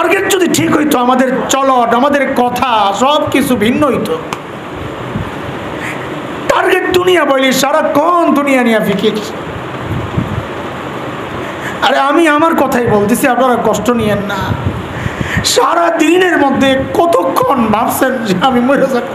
Target যদি ঠিক হইতো, আমাদের চলন, আমাদের কথা সব কিছু ভিন্ন হইতো। টার্গেট দুনিয়া বলি, সারাক্ষণ দুনিয়া নিয়ে ফিকির। আরে আমি আমার কথাই বলতেছি, আপনারা কষ্ট নিয়েন না। সারা দিনের মধ্যে কতক্ষণ ভাবছেন যে আমি মরে যাব?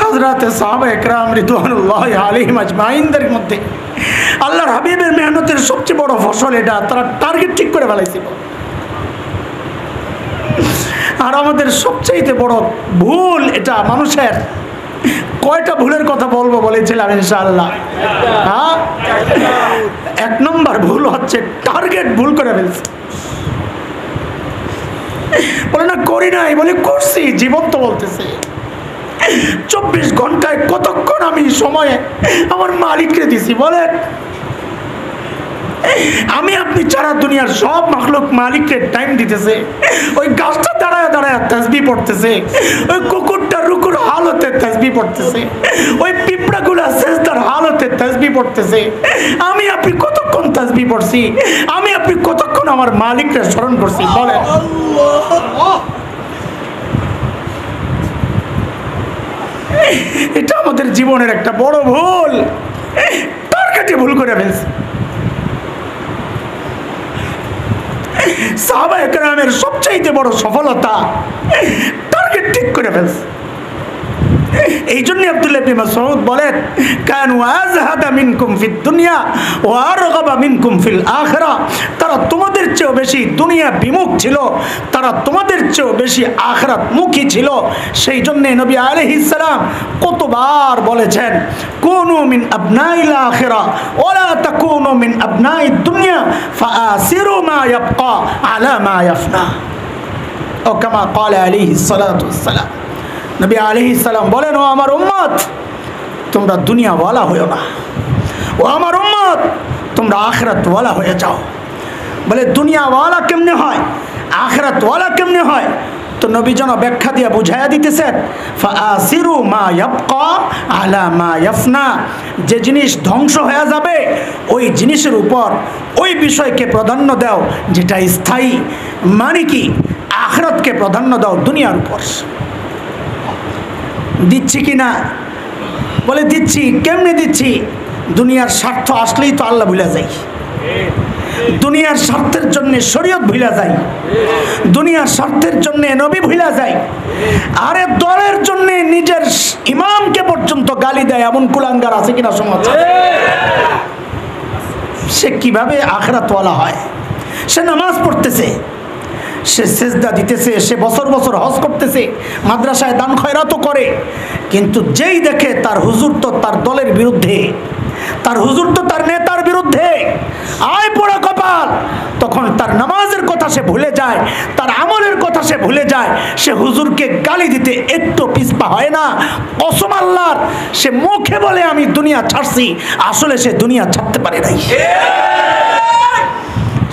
হযরতে সাহাবা একরাম রিদওয়ানুল্লাহি আলাইহিম আজমাইনদের মধ্যে আল্লাহর হাবিবের মেহনতের সবচেয়ে বড় ফসল এটা, তারা টার্গেট ঠিক করে ফেলাইছিল। আর আমাদের সবচেয়ে বড় ভুল এটা মানুষের। কয়টা ভুলের কথা বলবো বলেছিলাম ইনশাআল্লাহ? হ্যাঁ, 1 নম্বর ভুল হচ্ছে টার্গেট ভুল করে ফেলছে। বলে না করি নাই, বলে করছি। জীবন তো বলতেছে 24 ঘন্টায় কতক্ষণ আমি সময়ে আমার মালিককে দিছি বলেন? আমি আপনি ছাড়া দুনিয়ার সব মাখলুক মালিককে টাইম দিতেছে। ওই গাছটা দাঁড়ায় দাঁড়ায় তাসবিহ পড়তেছে, ওই কুকুরটা রুকুর হালতে তাসবিহ পড়তেছে, ওই পিঁপড়াগুলা সেজদার হালতে তাসবিহ পড়তেছে। আমি আপনি কতক্ষণ তাসবিহ পড়ছি? আমি আপনি কতক্ষণ আমার মালিককে স্মরণ করছি বলেন? এটা আমাদের জীবনের একটা বড় ভুল। টার্গেটে ভুল করে ফেলছে। সাহাবা একরামের সবচাইতে বড় সফলতা টার্গেট ঠিক করে ফেলছে। এই জন্য আব্দুল্লাহ ইবনে মাসউদ বলেন, কানু আযহাদা মিনকুম ফিদ দুনিয়া ওয়া আরগাবা মিনকুম ফিল আখিরাহ। তারা তোমাদের চেয়েও বেশি দুনিয়া বিমুখ ছিল, তারা তোমাদের চেয়েও বেশি আখিরাত মুখী ছিল। সেই জন্য নবী আলাইহিস সালাম কতবার বলেছেন, কুনু মিন আবনাইল আখিরাহ ওয়া লা তাকুনু মিন আবনাইদ দুনিয়া ফাআসিরু মা ইয়াবকা আলা মা ইয়াফনা। ও কামা ক্বালা আলাইহিস সালাতু ওয়াস সালাম। নবী আলাইহিস সালাম বলেন, ও আমার উম্মত, তোমরা দুনিয়াওয়ালা হয়েও না। ও আমার উম্মত, তোমরা আখিরাতওয়ালা হয়ে যাও। বলে দুনিয়াওয়ালা কেমনে হয়, আখিরাতওয়ালা কেমনে হয়? তো নবী যেন ব্যাখ্যা দিয়ে বুঝাইয়া দিতেছেন, ফাআসিরু মা ইয়াবকা আলা মা ইয়াফনা। যে জিনিস ধ্বংস হয়ে যাবে ওই জিনিসের উপর, ওই বিষয়কে প্রাধান্য দাও যেটা স্থায়ী। মানে কি? আখিরাতকে প্রাধান্য দাও দুনিয়ার উপর। দিচ্ছি কি না? বলে দিচ্ছি। কেমনে দিচ্ছি? দুনিয়ার স্বার্থ আসলেই তো আল্লাহ ভুলে যাই, দুনিয়ার স্বার্থের জন্য শরীয়ত ভুলে যায়, দুনিয়ার স্বার্থের জন্য নবী ভুলে যায়। আরে দলের জন্য নিজের ইমামকে পর্যন্ত গালি দেয় এমন কুলাঙ্গার আছে কিনা সমাজে? সে কিভাবে আখিরাতওয়ালা হয়? সে নামাজ পড়তেছে, সে সেজদা দিতেছে, সে বছর বছর হজ করতেছে, মাদ্রাসায় দান খয়রাতও করে, কিন্তু যেই দেখে তার হুজুর তো তার দলের বিরুদ্ধে, তার হুজুর তো তার নেতার বিরুদ্ধে, আয় পোড়া কপাল, তখন তার নামাজের কথা সে ভুলে যায়, তার আমলের কথা সে ভুলে যায়। সে হুজুরকে গালি দিতে একটু পিছপা হয় না। কসম আল্লাহর, সে মুখে বলে আমি দুনিয়া ছাড়ছি, আসলে সে দুনিয়া ছাড়তে পারে নাই।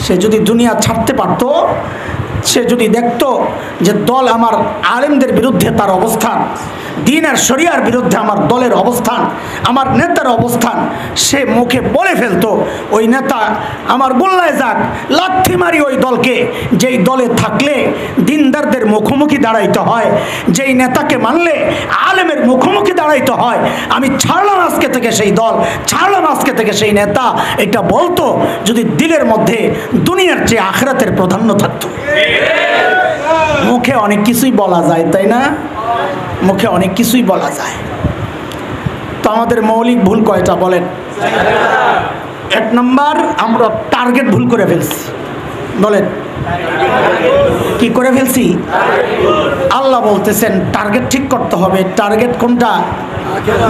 সে যদি দুনিয়া ছাড়তে পারতো, সে যদি দেখতো যে দল আমার আলেমদের বিরুদ্ধে তার অবস্থান, দিন আর শরিয়ার বিরুদ্ধে আমার দলের অবস্থান, আমার নেতার অবস্থান, সে মুখে বলে ফেলতো, ওই নেতা আমার গোল্লায় যাক, লাথি মারি ওই দলকে। যেই দলে থাকলে দিনদারদের মুখোমুখি দাঁড়াইতে হয়, যেই নেতাকে মানলে আলেমের মুখোমুখি দাঁড়াইতে হয়, আমি ছাড়লাম আজকে থেকে সেই দল, ছাড়লাম আজকে থেকে সেই নেতা, এটা বলতো যদি দিলের মধ্যে দুনিয়ার চেয়ে আখিরাতের প্রাধান্য থাকতো। মুখে অনেক কিছুই বলা যায়, তাই না? মুখে অনেক কিছুই বলা যায়। তো আমাদের মৌলিক ভুল কয়টা বলেন? 1 নম্বর, আমরা টার্গেট ভুল করে ফেলছি। বলেন কি করে ফেলছি? আল্লাহ বলতেছেন টার্গেট ঠিক করতে হবে। টার্গেট কোনটা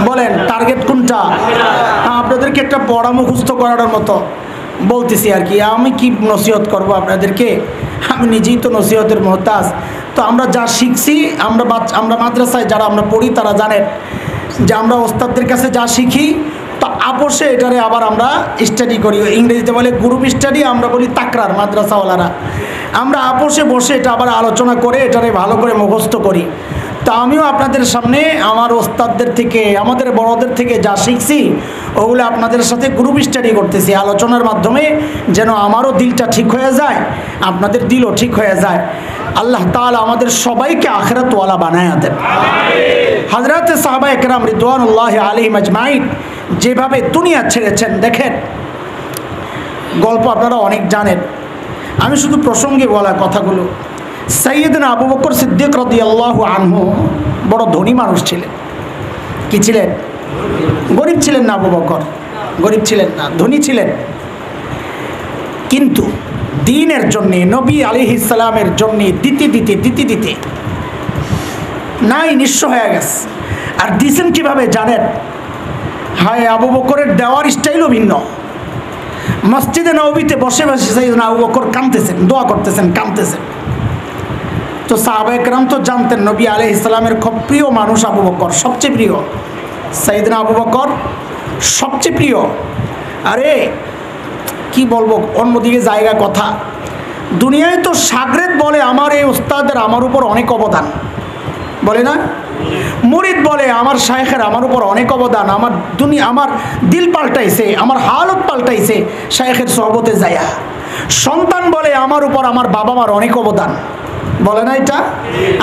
বলেন? টার্গেট কোনটা? আপনাদেরকে একটা পড়া মুখস্থ করানোর মতো বলতেছি আর কি। আমি কি নসিহত করব আপনাদেরকে? আমি নিজেই তো নসিহতের মহতাজ। তো আমরা যা শিখছি, আমরা মাদ্রাসায় যারা আমরা পড়ি তারা জানেন যে আমরা ওস্তাদদের কাছে যা শিখি, তো আপোষে এটারে আবার আমরা স্টাডি করি, ইংরেজিতে বলে গ্রুপ স্টাডি, আমরা বলি তাকরার মাদ্রাসাওয়ালারা। আমরা আপোষে বসে এটা আবার আলোচনা করে এটারে ভালো করে মুখস্থ করি। তা আমিও আপনাদের সামনে আমার ওস্তাদদের থেকে, আমাদের বড়দের থেকে যা শিখছি ওগুলো আপনাদের সাথে গ্রুপ স্টাডি করতেছি আলোচনার মাধ্যমে, যেন আমারও দিলটা ঠিক হয়ে যায়, আপনাদের দিলও ঠিক হয়ে যায়। আল্লাহ তাআলা আমাদের সবাইকে আখিরাতওয়ালা বানায় দেন। হযরতে সাহাবায়ে কেরাম রিদওয়ানুল্লাহি আলাইহিম আজমাইন যেভাবে দুনিয়া ছেড়েছেন, দেখেন গল্প আপনারা অনেক জানেন, আমি শুধু প্রসঙ্গে বলা কথাগুলো। সাইয়্যিদনা আবু বকর সিদ্দিক রাদিয়াল্লাহু আনহু বড় ধনী মানুষ ছিলেন। কি ছিলেন? গরিব ছিলেন না। আবু বকর গরিব ছিলেন না, ধনী ছিলেন। কিন্তু দ্বীনের জন্যে, নবী আলাইহিস সালামের জন্যে দিতে দিতে দিতে দিতে নাই নিঃস্ব হয়ে গেছে। আর দিছেন কিভাবে জানেন? হায়, আবু বকরের দেওয়ার স্টাইলও ভিন্ন। মসজিদে নববীতে বসে বসে সাইয়্যিদনা আবু বকর কাঁদতেছেন, দোয়া করতেছেন, কাঁদতেছেন। তো সাহাবায়ে কেরাম তো জানতেন নবী আলাইহিস সালামের খুব প্রিয় মানুষ আবু বকর, সবচেয়ে প্রিয়। সাইয়্যিদনা আবু বকর সবচেয়ে প্রিয়। আরে কি বলবো, অন্যদিকে জায়গা কথা। দুনিয়ায় তো শাগরেদ বলে আমার এই ওস্তাদের আমার উপর অনেক অবদান, বলে না? মুরিদ বলে আমার শায়েখের আমার উপর অনেক অবদান, আমার দিল পাল্টাইছে, আমার হালত পাল্টাইছে শায়েখের সোহবতে যায়া। সন্তান বলে আমার উপর আমার বাবা মার অনেক অবদান, বলে না? এটা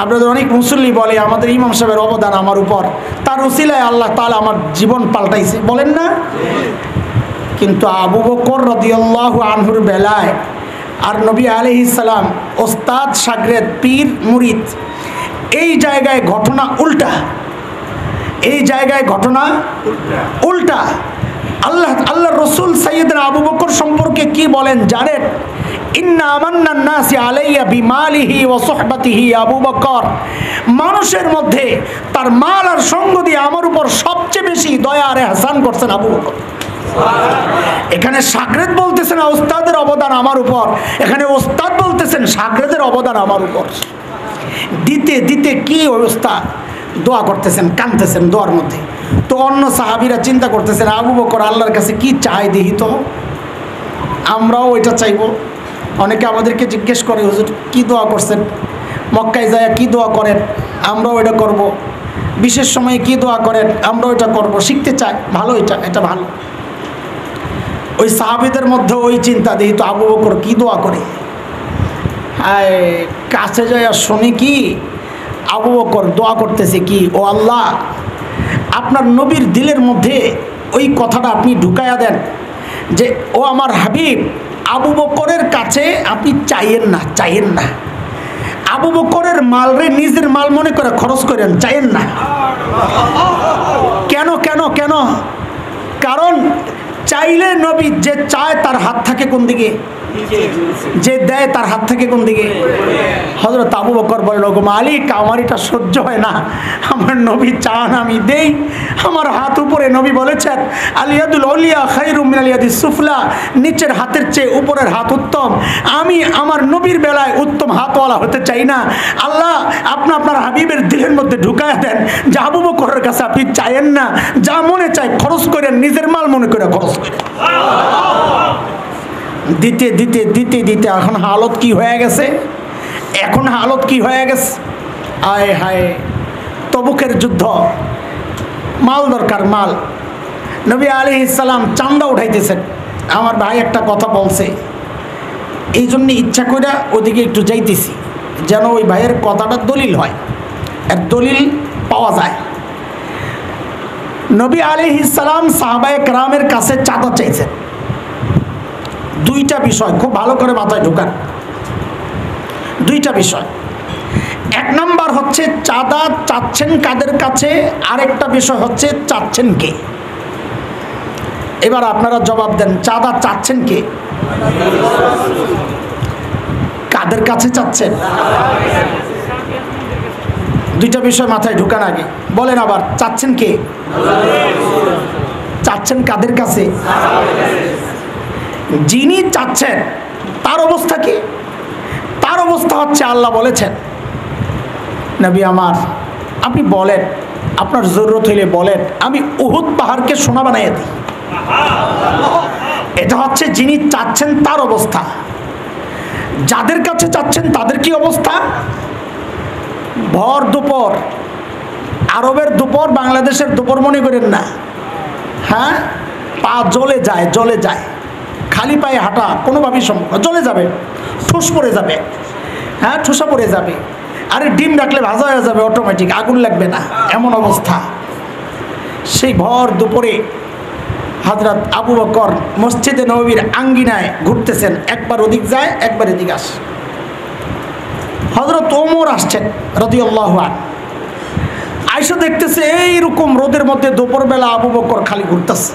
আপনাদের অনেক মুসল্লি বলে আমাদের ইমাম সাহেবের অবদান আমার উপর, তার উসিলায় আল্লাহ তাআলা আমার জীবন পাল্টাইছে, বলেন না? কিন্তু আবু বকর রাদিয়াল্লাহু আনহুর বেলায় আর নবী আলাইহিস সালাম ওস্তাদ শাগরেদ পীর মুরিদ, এই জায়গায় ঘটনা উল্টা। এই জায়গায় ঘটনা উল্টা। আল্লাহ রসুল সাইয়্যিদনা আবু বকর সম্পর্কে কি বলেন জানেন? ইন্না আমান্নান নাসি আলাইয়া বিমালিহি ওয়া সুহবাতিহি আবু বকর, মানুষের মধ্যে তার মাল আর সঙ্গ দিয়ে আমার উপর সবচেয়ে বেশি দয়া আর ইহসান করছেন আবু বকর। এখানে শাগরেদ বলতেছেন ওস্তাদের অবদান আমার উপর, এখানে ওস্তাদ বলতেছেন শাগরেদের অবদান আমার উপর। দিতে দিতে কি অবস্থা, দোয়া করতেছেন, কাঁদতেছেন দোয়ার মধ্যে। তো অন্য সাহাবীরা চিন্তা করতেছেন আবু বকর আল্লাহর কাছে কি চাই দেখি তো, আমরাও ওইটা চাইবো। অনেকে আমাদেরকে জিজ্ঞেস করে হুজুর কি দোয়া করছেন, মক্কায় যায় কি দোয়া করেন, আমরাও এটা করব। বিশেষ সময়ে কি দোয়া করেন, আমরাও এটা করব। শিখতে চাই, ভালো, এটা ভালো। ওই সাহাবীদের মধ্যে ওই চিন্তা দেখি তো আবু বকর কি দোয়া করে। কাছে যায় আর শুনি কি আবু বকর দোয়া করতেছে কি, ও আল্লাহ আপনার নবীর দিলের মধ্যে ওই কথাটা আপনি ঢুকাইয়া দেন যে ও আমার হাবিব আবু বকরের কাছে আপনি চাইয়েন না। আবু বকরের মাল রে নিজের মাল মনে করে খরচ করেন, চাইয়েন না। কেন? কারণ চাইলে নবী যে চায় তার হাত থাকে কোন দিকে, যে দেয় তার হাত থেকে কোন দিকে। হযরত আবু বকর বলল গো মালিক, আমার এটা সহ্য হয় না, আমার নবী চান আমি দেই, আমার হাত উপরে। নবী বলেছেন আলিয়াদুল উলিয়া খায়রুম মিনাল ইয়াদিস সুফলা, নিচের হাতের চেয়ে উপরের হাত উত্তম। আমি আমার নবীর বেলায় উত্তম হাতওয়ালা হতে চাই না। আল্লাহ আপনি আপনার হাবিবের দিলের মধ্যে ঢুকায়া দেন যে আবু বকরের কাছে আপনি চাইেন না, যা মনে চায় খরচ করেন, নিজের মাল মনে করে খরচ করেন। দিতে দিতে দিতে দিতে এখন হালত কি হয়ে গেছে, আয় হায়, তবুকের যুদ্ধ, মাল দরকার, মাল। নবী আলাইহিস সালাম চান্দা উঠাইতেছেন। আমার ভাই একটা কথা বলছে, এই জন্য ইচ্ছা করে ওদিকে একটু যাইতেছি যেন ওই ভাইয়ের কথাটা দলিল হয়, এর দলিল পাওয়া যায়। নবী আলাইহিস সালাম সাহাবায়ে কেরামের কাছে চাঁদা চাইছেন। দুইটা বিষয় খুব ভালো করে মাথায় ঢোকান, দুইটা বিষয়। এক নাম্বার হচ্ছে চাঁদা চাচ্ছেন কাদের কাছে, আরেকটা বিষয় হচ্ছে চাচ্ছেন কে। এবার আপনারা জবাব দেন, চাঁদা চাচ্ছেন কে, কাদের কাছে চাচ্ছেন? দুইটা বিষয় মাথায় ঢোকান আগে, বলেন আবার, চাচ্ছেন কে, চাচ্ছেন কাদের কাছে? যিনি চাচ্ছেন তার অবস্থা কি? তার অবস্থা হচ্ছে আল্লাহ বলেছেন নবী আমার আপনি বলেন, আপনার জরুরত হইলে বলেন, আমি উহুদ পাহাড়কে সোনা বানাইয়া দিই। এটা হচ্ছে যিনি চাচ্ছেন তার অবস্থা। যাদের কাছে চাচ্ছেন তাদের কি অবস্থা? ভর দুপুর, আরবের দুপুর বাংলাদেশের দুপুর মনে করেন না, হ্যাঁ, পা জ্বলে যায়, জ্বলে যায়, খালি পায়ে হাঁটা কোনোভাবেই সম্ভব, জ্বলে যাবে, ঠুস পড়ে যাবে, হ্যাঁ, ঠুসা পড়ে যাবে। আরে ডিম রাখলে ভাজা হয়ে যাবে অটোমেটিক, আগুন লাগবে না, এমন অবস্থা। সেই ভর দুপুরে হযরত আবু বকর মসজিদে নববীর আঙ্গিনায় ঘুরতেছেন, একবার ওদিক যায় একবার এদিক আসে। হযরত ওমর আসছেন রাদিয়াল্লাহু আনহু, আয়েশা দেখতেছে এইরকম রোদের মধ্যে দুপুরবেলা আবু বকর খালি ঘুরতেছে।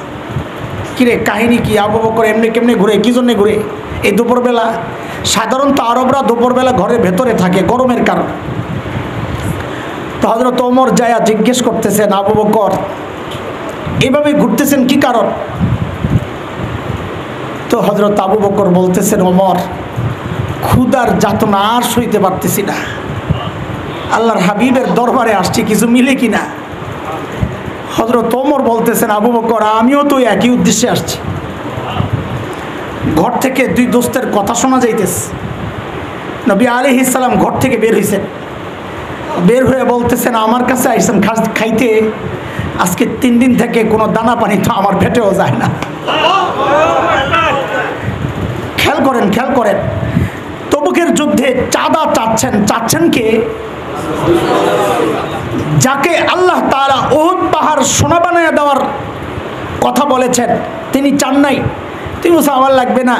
কিরে কাহিনী কি? আবু বকর এমনি কেমনি ঘুরে, কি জন্যে ঘুরে এই দুপুরবেলা? সাধারণত আরবরা দুপুরবেলা ঘরের ভেতরে থাকে গরমের কারণে। তো হযরত ওমর যায়া জিজ্ঞেস করতেছেন, আবু বকর এভাবে ঘুরতেছেন কি কারণ? তো হযরত আবু বকর বলতেছেন, ওমর ক্ষুধার যাতনা আর সইতে পারতেছি না, আল্লাহর হাবিবের দরবারে আসছি, কিছু মিলে কিনা। হযরত ওমর বলতেছেন, আবু বকর আমিও তো একই উদ্দেশ্যে আসছি। ঘর থেকে দুই দোস্তের কথা শোনা যাইতেছে। নবী আলাইহিস সালাম ঘর থেকে বের হয়েছেন, বের হয়ে বলতেছেন, আমার কাছে আইসেন খাইতে, আজকে 3 দিন থেকে কোনো দানা পানি তো আমার পেটেও যায় না। খেয়াল করেন, খেয়াল করেন, তবুকের যুদ্ধে চাঁদা চাচ্ছেন কে? যাকে আল্লাহ তাআলা উহুদ পাহাড় সোনা বানায় দেওয়ার কথা বলেছেন, তিনি চান নাই। তিনি বলছেন, আমার লাগবে না,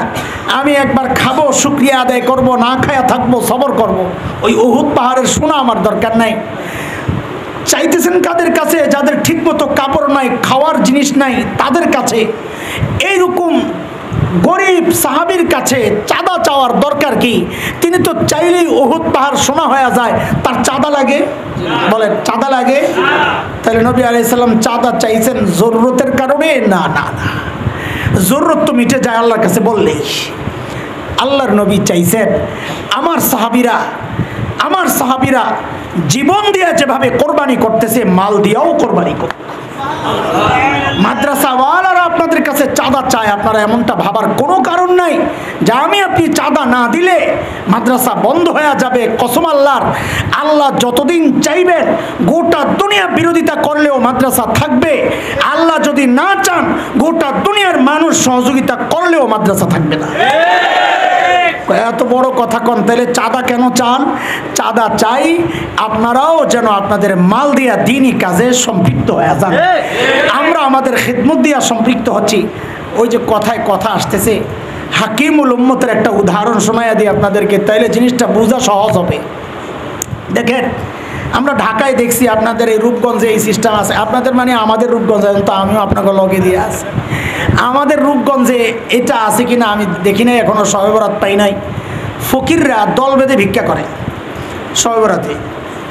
আমি একবার খাবো, শুকরিয়া আদায় করব, না খায়া থাকবো, সবর করব, ওই উহুদ পাহাড়ের সোনা আমার দরকার নাই। চাইতেছেন কাদের কাছে? যাদের ঠিকমতো কাপড় নাই, খাওয়ার জিনিস নাই, তাদের কাছে। এইরকম গরিব সাহাবীর কাছে চাঁদা চাওয়ার দরকার কি? তিনি তো চাইলেই উহুদ পাহাড় সোনা হয়ে যায়, তার চাঁদা লাগে? বলেন চাঁদা লাগে? তাহলে নবী আলাইহিস সালাম চাঁদা চাইছেন জরুরতের কারণে? না না না, জরুরত তো মিটে যায় আল্লাহর কাছে বললেই। আল্লাহর নবী চাইছেন আমার সাহাবীরা জীবন দিয়ে যেভাবে কোরবানি করতেছে, মাল দিয়েও কোরবানি করুক। মাদ্রাসাওয়ালারা আপনাদের কাছে চাঁদা চায়, আপনারা এমনটা ভাবার কোনো কারণ নাই যে আপনি চাঁদা না দিলে মাদ্রাসা বন্ধ হয়ে যাবে। কসম আল্লাহর, আল্লাহ যতদিন চাইবেন গোটা দুনিয়া বিরোধিতা করলেও মাদ্রাসা থাকবে। আল্লাহ যদি না চান গোটা দুনিয়ার মানুষ সহযোগিতা করলেও মাদ্রাসা থাকবে না। এত বড় কথা কন, তাহলে চাঁদা কেন চান? চাঁদা চাই আপনারাও যেন আপনাদের মাল দিয়া দ্বীনি কাজে সম্পৃক্ত হয়ে যান। আমরা আমাদের খিদমত দিয়া সম্পৃক্ত হচ্ছি। ওই যে কথায় কথা আসতেছে, হাকিমুল উম্মতের একটা উদাহরণ শোনাইয়া দিই আপনাদেরকে, তাইলে জিনিসটা বোঝা সহজ হবে। দেখেন, আমরা ঢাকায় দেখছি আপনাদের এই রূপগঞ্জে এই সিস্টেম আছে। আপনাদের মানে আমাদের রূপগঞ্জে, তো আমিও আপনাকে লগে দিয়ে আছি। আমাদের রূপগঞ্জে এটা আছে কিনা আমি দেখি নাই, এখনো শবে বরাত পাই নাই। ফকিররা দল বেঁধে ভিক্ষা করে শবে বরাতে।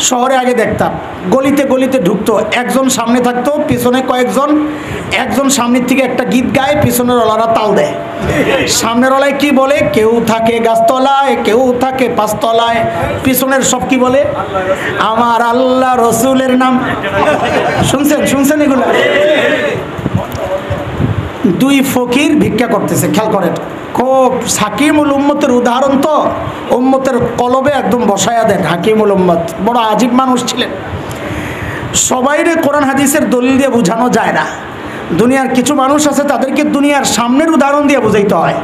শহরে আগে দেখতাম গলিতে গলিতে ঢুকতো, একজন সামনে থাকতো, পিছনে কয়েকজন, একজন সামনের থেকে একটা গীত গায়, পিছনের ওলারা তাল দেয়। সামনের ওলায় কি বলে? কেউ থাকে গাছতলায়, কেউ থাকে পাঁচতলায়, পিছনের সব কি বলে? আমার আল্লাহ রসুলের নাম। শুনছেন এগুলো? দুই ফকির ভিক্ষা করতেছে, খেয়াল করেন, খুব হাকিমুল উম্মতের উদাহরণ। তো উম্মতের কলবে একদম বসায়া দেন। হাকিমুল উম্মত বড় আজীব মানুষ ছিলেন। সবাইরে কোরআন হাদিসের দলিল দিয়ে বোঝানো যায় না। দুনিয়ার কিছু মানুষ আছে তাদেরকে দুনিয়ার সামনের উদাহরণ দিয়ে বোঝাইতে হয়,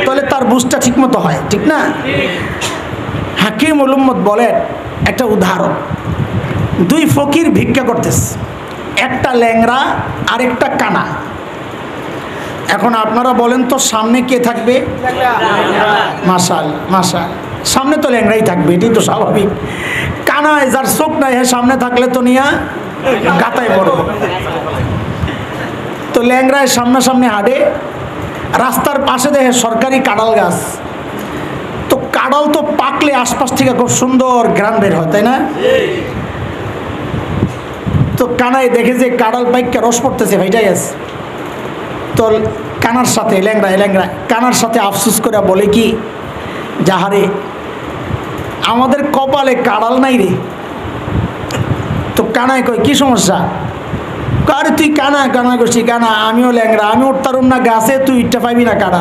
তাহলে তার বুঝটা ঠিক মতো হয়, ঠিক না? হাকিমুল উম্মত বলেন একটা উদাহরণ, দুই ফকির ভিক্ষা করতেছে, একটা ল্যাংড়া আর একটা কানা। এখন আপনারা বলেন তো সামনে কে থাকবে? মাশাআল্লাহ, সামনে তো ল্যাংড়াই থাকবে, এটাই তো স্বাভাবিক। কানায় যার চোখ নাই, হ্যাঁ, সামনে থাকলে তো নিয়া গাতায় পড়ব। তো ল্যাংড়ায় সামনাসামনি হাঁটে, রাস্তার পাশে দেখে সরকারি কাঁঠাল গাছ। তো কাঁঠাল তো পাকলে আশপাশ থেকে খুব সুন্দর ঘ্রাণ বের হয়, তাই না? তো কানায় দেখে যে কাঁঠাল পাইকা রস পড়তেছে, ভাইটাই আছে। তো কানার সাথে ল্যাংড়া কানার সাথে আফসোস করে বলে কি, যাহারে আমাদের কপালে কাঁঠাল নাই রে। তো কানায় কয় কি সমস্যা? আরে তুই কানা কানা করছি কানা, আমিও ল্যাংরা, আমি উঠতারুম না গাছে, তুই ইটটা পাইবি না কানা।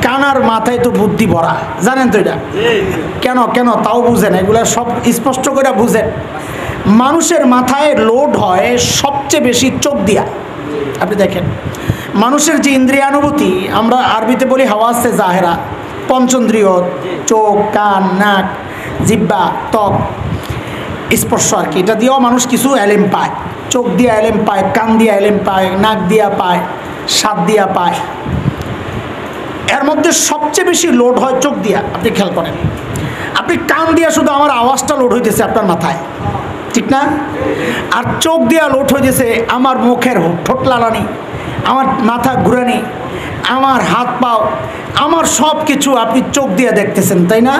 কানার মাথায় তো বুদ্ধি ভরা, জানেন তো এটা কেন কেন তাও বুঝেন, এগুলো সব স্পষ্ট করে বুঝেন। মানুষের মাথায় লোড হয় সবচেয়ে বেশি চোখ দিয়া। আপনি দেখেন মানুষের যে ইন্দ্রিয়ানুভূতি, আমরা আরবিতে বলি হাওয়াসে জাহেরা, পঞ্চেন্দ্রিয়, চোখ, কান, নাক, জিহ্বা, ত্বক, স্পর্শ আর কি, এটা দিয়েও মানুষ কিছু এলেম পায়। চোখ দিয়ে এলেম পায়, কান দিয়ে এলেম পায়, নাক দিয়া পায়, স্বাদ দিয়া পায়। এর মধ্যে সবচেয়ে বেশি লোড হয় চোখ দিয়া। আপনি খেয়াল করেন, আপনি কান দিয়া শুধু আমার আওয়াজটা লোড হইতেছে আপনার মাথায়, ঠিক না? আর চোখ দিয়া লোড হইতেছে আমার মুখের ঠোঁট লালানি, আমার মাথা ঘুরানি, আমার হাত পাও, আমার সব কিছু আপনি চোখ দিয়ে দেখতেছেন, তাই না?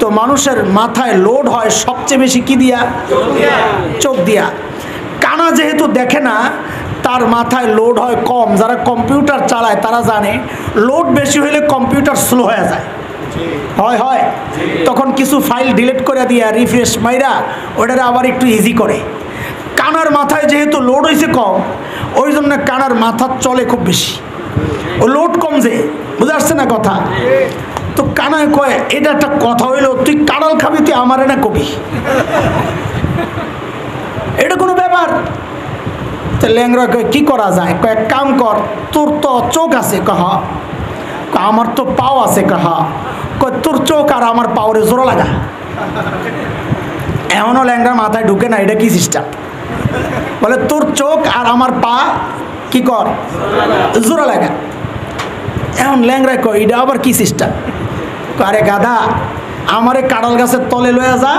তো মানুষের মাথায় লোড হয় সবচেয়ে বেশি কি দিয়া? চোখ দিয়া। কানা যেহেতু দেখে না, তার মাথায় লোড হয় কম। যারা কম্পিউটার চালায় তারা জানে লোড বেশি হলে কম্পিউটার স্লো হয়ে যায়, হয় তখন কিছু ফাইল ডিলিট করে দিয়া রিফ্রেশ মাইরা ওটারে আবার একটু ইজি করে। কানার মাথায় যেহেতু লোড হয়েছে কম, ওই জন্য কানার মাথা চলে খুব বেশি, ও লোড কম, যে বুঝে আসছে না কথা? তো কানায় কয় এটা একটা কথা হইলো, তুই কাঁড়াল খাবি, তুই আমারে না কবি, এটা কোনো ব্যাপার? তো ল্যাংরা কয় কি করা যায়? কয় এক কাম কর, তোর তো চোখ আছে, কহ আমার তো পাও আছে, কহ কয় তোর চোখ আর আমার পাওরে জোড়া লাগা। এমনও ল্যাংরা মাথায় ঢুকে না, এটা কি সিস্টেম? বলে তোর চোখ আর আমার পা কি কর, জোড়া লাগা। এখন ল্যাংরা কয় এটা আবার কি সিস্টেম? আরে গাধা, আমারে কাঁড়াল গাছের তলে লয়ে যা,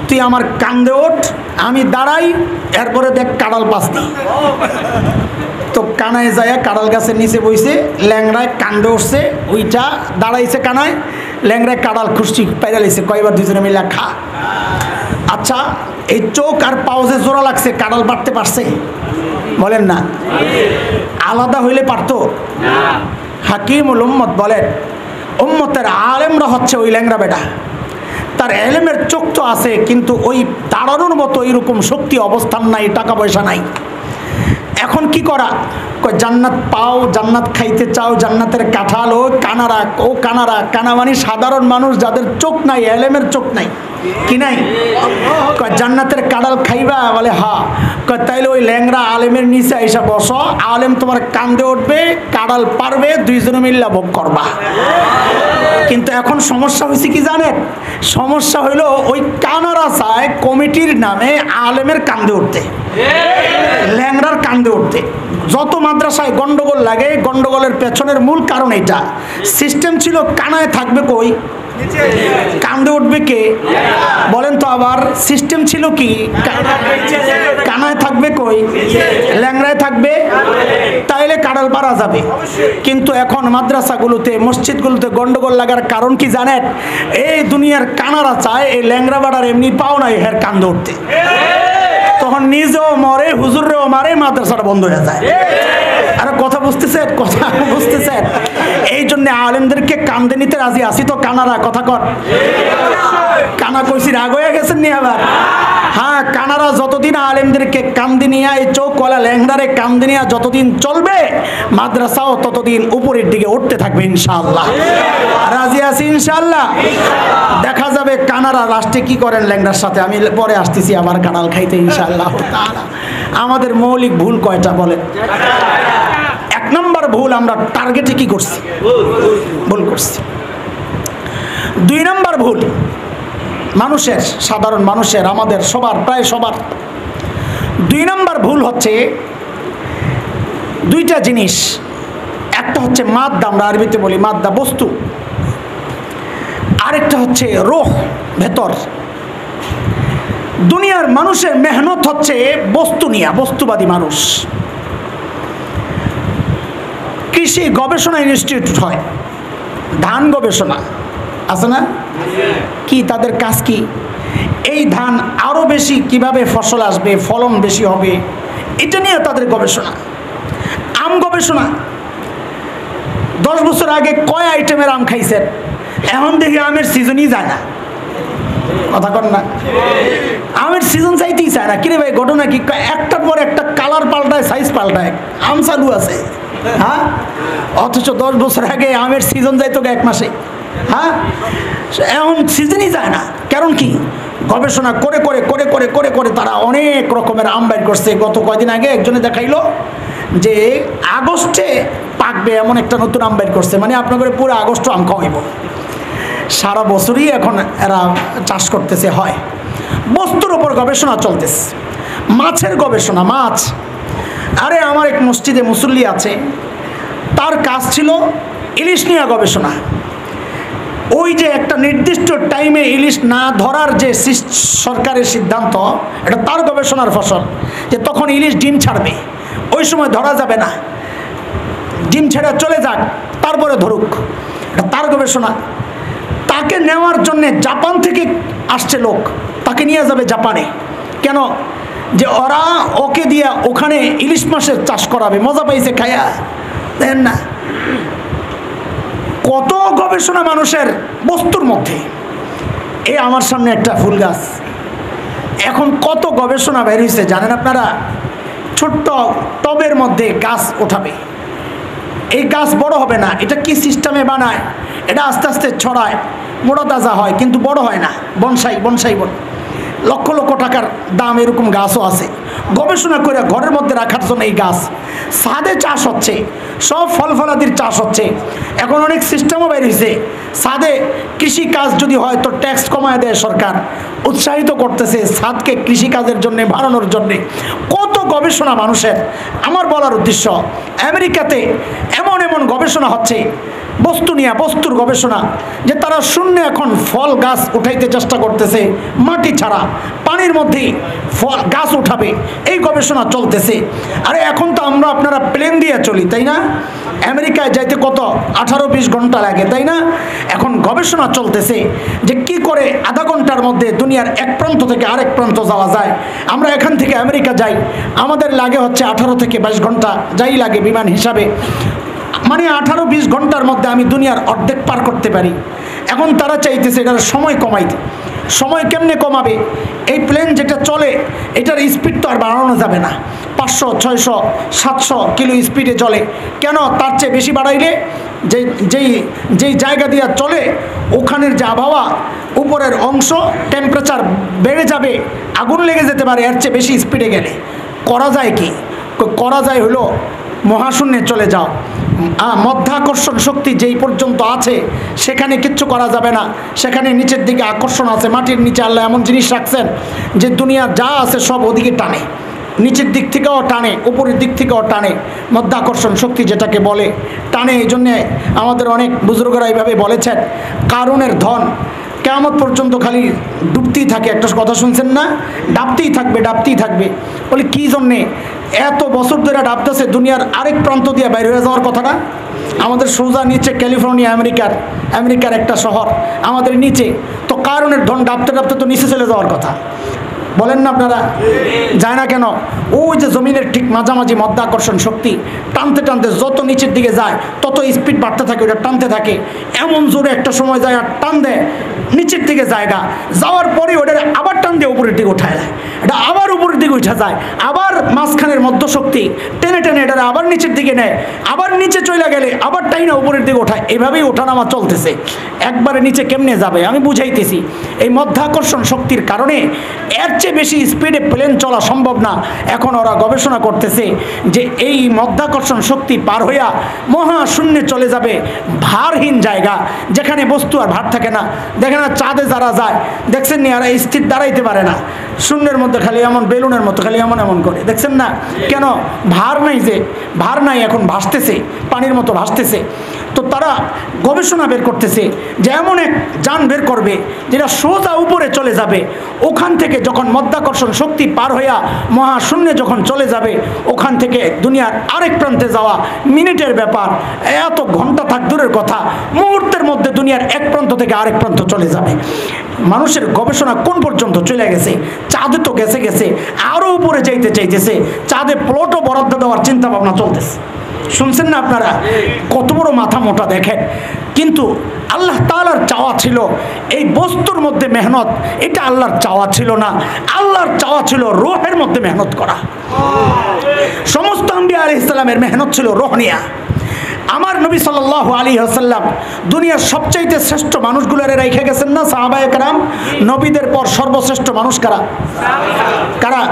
তুই আমার কান্দে ওঠ, আমি দাঁড়াই, এরপরে দেখ কাঁড়াল পাসনি। তো কানায় যায় কাঁড়াল গাছের নিচে বইছে, ল্যাংড়ায় কান্দে উঠছে, ওইটা দাঁড়াইছে কানায়, ল্যাংড়ায় কাঁড়াল খুশি পাইরা লাইছে, কয়বার দুজনে মিলে খা। আচ্ছা, এই চোখ আর পাও যে জোড়া লাগছে, কাঁড়াল পারতে পারছে? বলেন না। আলাদা হইলে পারতো? হাকিমুল উম্মত বলেন, উম্মতের আলেমরা হচ্ছে ওই ল্যাংড়া বেটা, তার এলেমের চোখ তো আছে, কিন্তু ওই দাঁড়ানোর মতো এইরকম শক্তি, অবস্থান নাই, টাকা পয়সা নাই। এখন কি করা? কয় জান্নাত পাও, জান্নাত খাইতে চাও, জান্নাতের কাঁঠাল, ও কানারা, ও কানারা। কানা মানে সাধারণ মানুষ যাদের চোখ নাই, এলেমের চোখ নাই, কি নাই? কয় জান্নাতের কাঁঠাল খাইবা? বলে হা। কয় তাইলে ওই ল্যাংরা আলেমের নিচে আইসা বসো, আলেম তোমার কান্দে উঠবে, কাঁঠাল পারবে, দুইজনে মিল্লা ভোগ করবা। কিন্তু এখন সমস্যা হয়েছে কি জানেন? সমস্যা হইলো ওই কানারা চায় কমিটির নামে আলেমের কান্দে উঠতে, ল্যাংড়ার কান্দে উঠতে। যত মাদ্রাসায় গন্ডগোল লাগে, গন্ডগোলের পেছনের মূল কারণ এটা। সিস্টেম ছিল কানায় থাকবে কই, কান্দে উঠবে কে? বলেন তো আবার, সিস্টেম ছিল কি? কানায় থাকবে কই, ল্যাংড়ায় থাকবে, তাইলে কাঁড়াল পারা যাবে। কিন্তু এখন মাদ্রাসাগুলোতে, মসজিদগুলোতে গন্ডগোল লাগার কারণ কি জানেন? এই দুনিয়ার কানারা চায় এই ল্যাংড়া বাড়ার এমনি পাও নাই হের কান্দে উঠতে, তখন নিজেও মরে, হুজুরেও মারে, মাদ্রাসাটা বন্ধ হয়ে যায়। আর কথা বুঝতেছেন? কথা বুঝতেছেন? এই জন্য আলেমদেরকে কান্দে নিতে রাজি আছি তো কানারা, কথা কর। কানা কইছি রাগ হয়ে গেছেন নি আবার? হ্যাঁ, কানারা যতদিন আলেমদেরকে কান্দে নিয়ে, এই চৌকলা ল্যাংড়ারে কান্দে নিয়ে যতদিন চলবে, মাদ্রাসাও ততদিন উপরের দিকে উঠতে থাকবে ইনশাআল্লাহ। রাজি আছি ইনশাআল্লাহ? দেখা যাবে কানারা লাস্টে কি করেন ল্যাংড়ার সাথে। আমি পরে আসতেছি আবার কাঁড়াল খাইতে ইনশাআল্লাহ তাআলা। আমাদের মৌলিক ভুল কয়টা বলেন? এক নম্বর ভুল, আমরা টার্গেটে কি করছি? ভুল করছি। দুই নম্বর ভুল মানুষের, সাধারণ মানুষের, আমাদের সবার, প্রায় সবার দুই নম্বর ভুল হচ্ছে দুইটা জিনিস। একটা হচ্ছে মাদ্দা, আমরা আরবিতে বলি মাদ্দা, বস্তু। আরেকটা হচ্ছে রূহ, ভেতর। দুনিয়ার মানুষের মেহনত হচ্ছে বস্তু নিয়ে, বস্তুবাদী মানুষ। কৃষি গবেষণা ইনস্টিটিউট হয়, ধান গবেষণা আছে না? কি তাদের কাজ কি? এই ধান আরো বেশি কিভাবে ফসল আসবে, ফলন বেশি হবে, এটা নিয়ে তাদের গবেষণা। আম গবেষণা, 10 বছর আগে কয় আইটেমের আম খাইছেন, এখন দেখি আমের সিজনই যায় না। কথা কন না? আমের সিজন চাইতেই চায় না। কিরে ভাই ঘটনা কি? একটার পর একটা কালার পাল্টায়, সাইজ পাল্টায়, আম চালু আছে। হ্যাঁ, অথচ 10 বছর আগে আমের সিজন যাইতো 1 মাসে। হ্যাঁ, এখন সিজনই যায় না। কারণ কি? গবেষণা করে করে করে করে করে করে তারা অনেক রকমের আম বাইর করছে। গত কয়দিন আগে একজনে দেখাইলো যে আগস্টে পাকবে এমন একটা নতুন আম বাইর করছে। মানে আপনাদের পুরো আগস্ট আম খাওয়াইব। সারা বছরই এখন এরা চাষ করতেছে। হয় বস্তুর ওপর গবেষণা চলতেছে। মাছের গবেষণা, মাছ। আরে আমার এক মসজিদে মুসল্লি আছে, তার কাজ ছিল ইলিশ নিয়ে গবেষণা। ওই যে একটা নির্দিষ্ট টাইমে ইলিশ না ধরার যে সরকারের সিদ্ধান্ত, এটা তার গবেষণার ফসল, যে তখন ইলিশ ডিম ছাড়বে, ওই সময় ধরা যাবে না, ডিম ছেড়ে চলে যাক, তারপরে ধরুক। এটা তার গবেষণা। তাকে নেওয়ার জন্যে জাপান থেকে আসছে লোক, তাকে নিয়ে যাবে জাপানে। কেন? যে ওরা ওকে দিয়ে ওখানে ইলিশ মাছের চাষ করাবে। মজা পাইছে খায়া, দেখেন না কত গবেষণা মানুষের বস্তুর মধ্যে। এই আমার সামনে একটা ফুল গাছ, এখন কত গবেষণা বের হয়েছে জানেন আপনারা? ছোট্ট টবের মধ্যে গাছ ওঠাবে, এই গাছ বড় হবে না, এটা কি সিস্টেমে বানায়, এটা আস্তে আস্তে ছড়ায়, মোটা তাজা হয়, কিন্তু বড় হয় না। বনসাই বনসাই বল, লক্ষ লক্ষ টাকার দাম এরকম গাছও আছে। গবেষণা করে ঘরের মধ্যে রাখার জন্য এই গাছ। ছাদে চাষ হচ্ছে, সব ফল ফলাদির চাষ হচ্ছে। এখন অনেক সিস্টেমও বের হয়েছে। ছাদে কৃষি কাজ যদি হয় তো ট্যাক্স কমায় দেয় সরকার, উৎসাহিত করতেছে ছাদকে কৃষিকাজের জন্য বাড়ানোর জন্যে। কত গবেষণা মানুষের। আমার বলার উদ্দেশ্য, আমেরিকাতে এমন এমন গবেষণা হচ্ছে বস্তু নিয়ে, বস্তুর গবেষণা, যে তারা শূন্য এখন ফল গাছ উঠাইতে চেষ্টা করতেছে, মাটি ছাড়া পানির মধ্যেই ফল গাছ উঠাবে, এই গবেষণা চলতেছে। আরে এখন তো আমরা আপনারা প্লেন দিয়ে চলি, তাই না? আমেরিকায় যাইতে কত 18-20 ঘন্টা লাগে, তাই না? এখন গবেষণা চলতেছে যে কি করে আধা ঘন্টার মধ্যে দুনিয়ার এক প্রান্ত থেকে আরেক প্রান্ত যাওয়া যায়। আমরা এখান থেকে আমেরিকা যাই, আমাদের লাগে হচ্ছে 18 থেকে 22 ঘন্টা, যাই লাগে বিমান হিসাবে। মানে 18-20 ঘন্টার মধ্যে আমি দুনিয়ার অর্ধেক পার করতে পারি। এখন তারা চাইতেছে এটার সময় কমাইতে। সময় কেমনে কমাবে? এই প্লেন যেটা চলে এটার স্পিড তো আর বাড়ানো যাবে না। 500, 600, 700 কিলো স্পিডে চলে। কেন? তার চেয়ে বেশি বাড়াইলে যেই জায়গা দিয়ে চলে ওখানের যে আবহাওয়া, উপরের অংশ টেম্পারেচার বেড়ে যাবে, আগুন লেগে যেতে পারে এর চেয়ে বেশি স্পিডে গেলে। করা যায় কি? করা যায় হলো মহাশূন্যে চলে যাও। মধ্যাকর্ষণ শক্তি যেই পর্যন্ত আছে সেখানে কিচ্ছু করা যাবে না। সেখানে নিচের দিকে আকর্ষণ আছে, মাটির নিচে আল্লাহ এমন জিনিস রাখছেন যে দুনিয়া যা আছে সব ওদিকে টানে, নিচের দিক থেকেও টানে, উপরের দিক থেকেও টানে। মধ্যাকর্ষণ শক্তি যেটাকে বলে টানে। এই জন্যে আমাদের অনেক বুজুর্গরা এইভাবে বলেছেন, কারুনের ধন কিয়ামত পর্যন্ত খালি ডুবতেই থাকে। একটা কথা শুনছেন না? ডাবতেই থাকবে, ডাবতেই থাকবে। বলি কী জন্যে? এত বছর ধরে ডাবতেছে, দুনিয়ার আরেক প্রান্ত দিয়ে বাইরে হয়ে যাওয়ার কথা না? আমাদের সোজা নিচে ক্যালিফোর্নিয়া, আমেরিকার একটা শহর আমাদের নিচে। তো কারণের ধন ডাবতে ডাবতে তো নিচে চলে যাওয়ার কথা, বলেন না আপনারা? যায় না কেন? ওই যে জমিনের ঠিক মাঝামাঝি মধ্যাকর্ষণ শক্তি টানতে টানতে যত নিচের দিকে যায় তত স্পিড বাড়তে থাকে, ওটা টানতে থাকে। এমন জোরে একটা সময় যায় আর টান দেয় নিচের দিকে জায়গা, যাওয়ার পরে ওটা আবার টান দিয়ে উপরের দিকে উঠায় দেয়, এটা আবার উপরের দিকে উঠে যায়, আবার মাঝখানের মধ্যশক্তি টেনে টেনে এটা আবার নিচের দিকে নেয়, আবার নিচে চলে গেলে আবার টাইনা উপরের দিকে ওঠায়। এভাবেই ওঠানামা চলতেছে। একবারে নিচে কেমনে যাবে আমি বুঝাইতেছি। এই মধ্যাকর্ষণ শক্তির কারণে এর চেয়ে বেশি স্পিডে প্লেন চলা সম্ভব না। এখন ওরা গবেষণা করতেছে যে এই মধ্যাকর্ষণ শক্তি পার হইয়া মহাশূন্যে চলে যাবে, ভারহীন জায়গা যেখানে বস্তু আর ভার থাকে না। দেখেন না চাঁদে যারা যায় দেখছেন নি, এরা স্থির দাঁড়াইতে পারে না, শূন্যের মধ্যে খালি এমন বেলুনের মতো খালি এমন এমন করে, দেখছেন না? কেন? ভার নাই, যে ভার নাই, এখন ভাসতেছে, পানির মতো ভাসতেছে। তো তারা গবেষণা বের করতেছে যে এমন এক যান বের করবে যেটা সোজা উপরে চলে যাবে। ওখান থেকে যখন মধ্যাকর্ষণ শক্তি পার হইয়া মহাশূন্যে যখন চলে যাবে, ওখান থেকে দুনিয়ার আরেক প্রান্তে যাওয়া মিনিটের ব্যাপার। এত ঘন্টা থাক দূরের কথা, মুহূর্তের মধ্যে দুনিয়ার এক প্রান্ত থেকে আরেক প্রান্ত চলে যাবে। মানুষের গবেষণা কোন পর্যন্ত চলে গেছে? চাঁদে তো গেছে গেছে, আরও উপরে যাইতে চাইতেছে। চাঁদে প্লটও বরাদ্দ দেওয়ার চিন্তা ভাবনা চলতেছে। শুনছেন না আপনারা? কত বড় মাথা মোটা দেখেন। কিন্তু আল্লাহ তাআলার চাওয়া ছিল এই বস্তুর মধ্যে মেহনত, এটা আল্লাহর চাওয়া ছিল না। আল্লাহর চাওয়া ছিল রূহের মধ্যে মেহনত করা। সমস্ত আম্বিয়া আলাইহিস সালামের মেহনত ছিল রূহ নিয়া। আমার নবী সাল্লাল্লাহু আলাইহি ওয়াসাল্লাম দুনিয়ার সবচাইতে শ্রেষ্ঠ মানুষগুলোরে রেখে গেছেন না সাহাবায়ে কেরাম। নবীদের পর সর্বশ্রেষ্ঠ মানুষ কারা? কারা?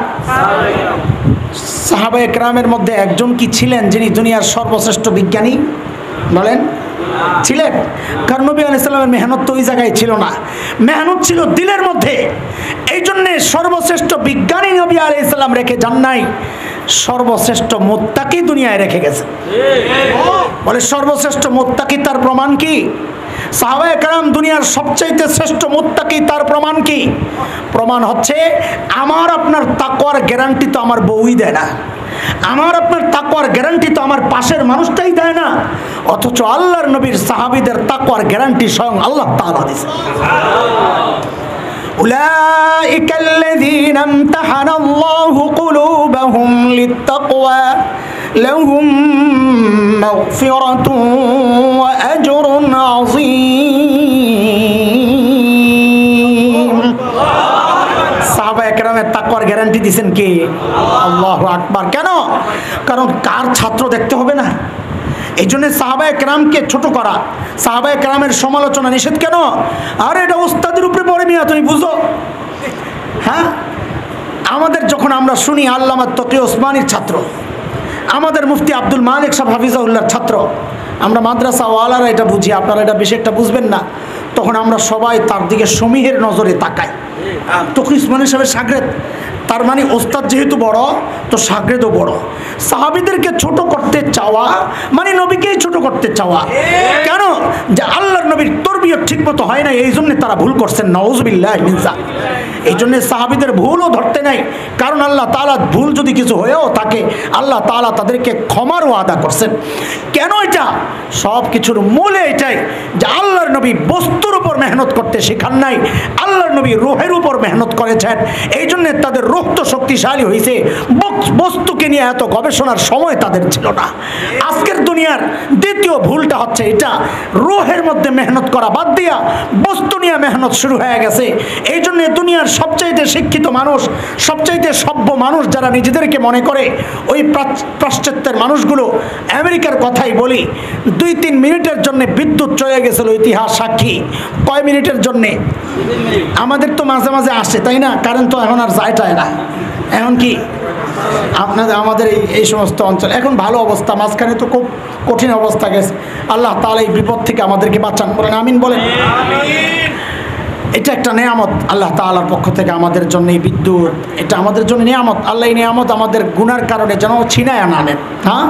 সাহাবায়ে কেরামের মধ্যে একজন কি ছিলেন যিনি দুনিয়ার সর্বশ্রেষ্ঠ বিজ্ঞানী? বলেন, ছিলেন? কারণ নবী আলাইহিস সালামের মেহনত তো ওই জায়গায় ছিল না, মেহনত ছিল দিলের মধ্যে। এই জন্যে সর্বশ্রেষ্ঠ বিজ্ঞানী নবী আলাইহিস সালাম রেখে যান নাই, সর্বশ্রেষ্ঠ মুত্তাকি দুনিয়ায় রেখে গেছে। বলে সর্বশ্রেষ্ঠ মুত্তাকি, তার প্রমাণ কি? সাহাবায়ে কেরাম দুনিয়ার সবচাইতে শ্রেষ্ঠ মুত্তাকি, তার প্রমাণ কি? প্রমাণ হচ্ছে আমার আপনার তাকওয়ার গ্যারান্টি তো আমার বউই দেয় না, আমার আপনার তাকওয়ার গ্যারান্টি তো আমার পাশের মানুষটাই দেয় না, অথচ আল্লাহর নবীর সাহাবীদের তাকওয়ার গ্যারান্টি স্বয়ং আল্লাহ তাআলা দিয়েছে। أولئك الذين امتحن الله قلوبهم للتقوى لهم مغفرة وأجر عظيم। সাহাবায়ে কেরামের তাকওয়ার গ্যারান্টি দিয়েছেন কে? আল্লাহু আকবার। কেন? কারণ কার ছাত্র দেখতে হবে না। এই জন্য সাহাবায়ে কেরামকে ছোট করা, সাহাবায়ে কেরামের সমালোচনা নিষেধ কেন? আরে এটা ওস্তাদের উপরে পড়ে মিয়া, তুমি বুঝো। হ্যাঁ, আমাদের যখন আমরা শুনি আল্লামা তকি ওসমানীর ছাত্র, আমাদের মুফতি আব্দুল মালিক সাহেব হাফিজাহুল্লাহর ছাত্র, আমরা মাদ্রাসা ওয়ালারা এটা বুঝি, আপনারা এটা বেশি একটা বুঝবেন না, তখন আমরা সবাই তার দিকে সমীহের নজরে তাকাই। তকি ওসমানী সাহেবের শাগরেদ, তার মানে ওস্তাদ যেহেতু বড় তো শাগরেদও বড়। সাহাবীদেরকে ছোট করতে চাওয়া মানে নবীকেই ছোট করতে চাওয়া। কেন? যে আল্লাহর নবীর তরবিয়ত ঠিকমতো হয় না, এই জন্য তারা ভুল করছেন, নাউজুবিল্লাহ মিন যালিক। এই জন্য সাহাবীদের ভুলও ধরতে নাই, কারণ আল্লাহ তাআলা ভুল যদি কিছু হয়েও থাকে আল্লাহ তাআলা তাদেরকে ক্ষমার ওয়াদা করছেন। কেন? এটা সব কিছুর মূলে এটাই যে আল্লাহর নবী বস্তুর উপর মেহনত করতে শেখান নাই, আল্লাহর নবী রূহের উপর মেহনত করেছেন। এই জন্য তাদের রূহ তো শক্তিশালী হয়েছে, বস্তুকে নিয়ে এত গবেষণার সময় তাদের ছিল না। আজকের দুনিয়ার দ্বিতীয় ভুলটা হচ্ছে এটা, রূহের মধ্যে মেহনত করা বাদ দিয়া বস্তু নিয়ে মেহনত শুরু হয়ে গেছে। এই জন্য দুনিয়ার সবচাইতে শিক্ষিত মানুষ, সবচাইতে সভ্য মানুষ যারা নিজেদেরকে মনে করে, ওই পাশ্চাত্যের মানুষগুলো, আমেরিকার কথাই বলি, 2-3 মিনিটের জন্য বিদ্যুৎ চলে গেছিল, ইতিহাস সাক্ষী। কয় মিনিটের জন্যে? আমাদের তো মাঝে মাঝে আসে, তাই না? কারেন্ট তো এখন আর যায় না। এখন কি আপনাদের আমাদের এই সমস্ত অঞ্চল এখন ভালো অবস্থা, মাঝখানে তো খুব কঠিন অবস্থা গেছে। আল্লাহ তাআলা এই বিপদ থেকে আমাদেরকে বাঁচান, বলেন আমিন বলেন। এটা একটা নেয়ামত আল্লাহ তাআলার পক্ষ থেকে আমাদের জন্য, এই বিদ্যুৎ এটা আমাদের জন্য নেয়ামত। আল্লাহ এই নেয়ামত আমাদের গুনার কারণে যেন ছিনায় না নেন। হ্যাঁ,